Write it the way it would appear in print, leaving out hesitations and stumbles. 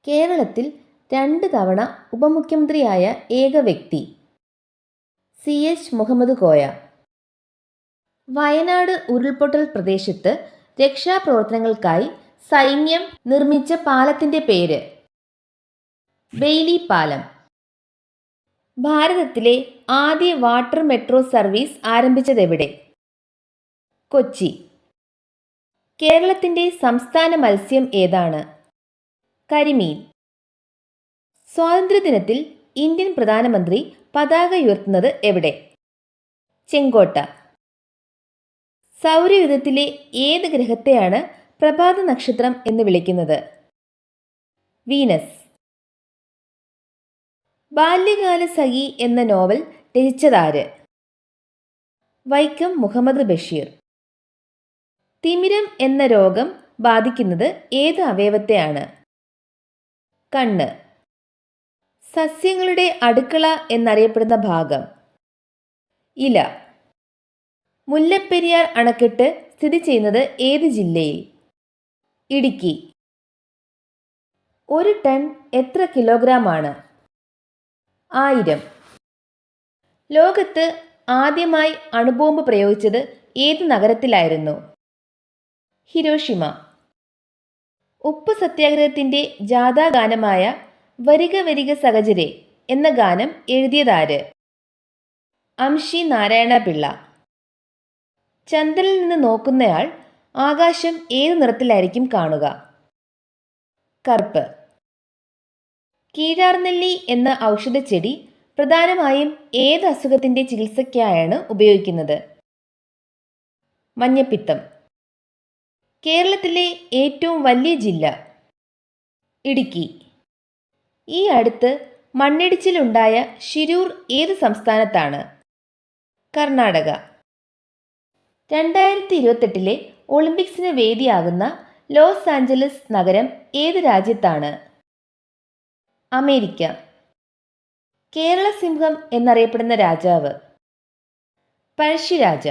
കേരളത്തിൽ 2 തവണ ഉപമുഖ്യമന്ത്രിയായ ഏക വ്യക്തി CH മുഹമ്മദ് കോയ. വയനാട് ഉരുൾപൊട്ടൽ പ്രദേശത്ത് രക്ഷാപ്രവർത്തനങ്ങൾക്കായി സൈന്യം നിർമ്മിച്ച പാലത്തിൻ്റെ പേര് ബെയ്ലി പാലം. ഭാരതത്തിലെ ആദ്യ വാട്ടർ മെട്രോ സർവീസ് ആരംഭിച്ചതെവിടെ? കൊച്ചി. കേരളത്തിൻ്റെ സംസ്ഥാന മത്സ്യം ഏതാണ്? കരിമീൻ. സ്വാതന്ത്ര്യദിനത്തിൽ ഇന്ത്യൻ പ്രധാനമന്ത്രി പതാക ഉയർത്തുന്നത് എവിടെ? ചെങ്കോട്ട. സൗരയൂഥത്തിലെ ഏത് ഗ്രഹത്തെയാണ് പ്രഭാത നക്ഷത്രം എന്ന് വിളിക്കുന്നത്? വീനസ്. ബാല്യകാലസഖി എന്ന നോവൽ രചിച്ചതാര്? വൈക്കം മുഹമ്മദ് ബഷീർ. തിമിരം എന്ന രോഗം ബാധിക്കുന്നത് ഏത് അവയവത്തെയാണ്? കണ്ണ്. സസ്യങ്ങളുടെ അടുക്കള എന്നറിയപ്പെടുന്ന ഭാഗം? ഇല. മുല്ലപ്പെരിയാർ അണക്കെട്ട് സ്ഥിതി ചെയ്യുന്നത് ഏത് ജില്ലയിൽ? ഇടുക്കി. 1 ടൺ എത്ര കിലോഗ്രാമാണ്? 1000. ലോകത്ത് ആദ്യമായി അണുബോംബ് പ്രയോഗിച്ചത് ഏത് നഗരത്തിലായിരുന്നു? ഹിരോഷിമ. ഉപ്പ് സത്യാഗ്രഹത്തിൻ്റെ ജാഥാഗാനമായ വരിക വരിക സഹചരെ എന്ന ഗാനം എഴുതിയതാര്? അംശി നാരായണ പിള്ള. ചന്ദ്രനിൽ നിന്ന് നോക്കുന്നയാൾ ആകാശം ഏത് നിറത്തിലായിരിക്കും കാണുക? കറുപ്പ്. കീഴാർനെല്ലി എന്ന ഔഷധച്ചെടി പ്രധാനമായും ഏത് അസുഖത്തിൻ്റെ ചികിത്സയ്ക്കായാണ് ഉപയോഗിക്കുന്നത്? മഞ്ഞപ്പിത്തം. കേരളത്തിലെ ഏറ്റവും വലിയ ജില്ല? ഇടുക്കി. ഈ അടുത്ത് മണ്ണിടിച്ചിലുണ്ടായ ശിരൂർ ഏത് സംസ്ഥാനത്താണ്? കർണാടക. 2028 ഒളിമ്പിക്സിന് വേദിയാകുന്ന ലോസ് ആഞ്ചലസ് നഗരം ഏത് രാജ്യത്താണ്? അമേരിക്ക. കേരള സിംഹം എന്നറിയപ്പെടുന്ന രാജാവ്? പഴശ്ശിരാജ.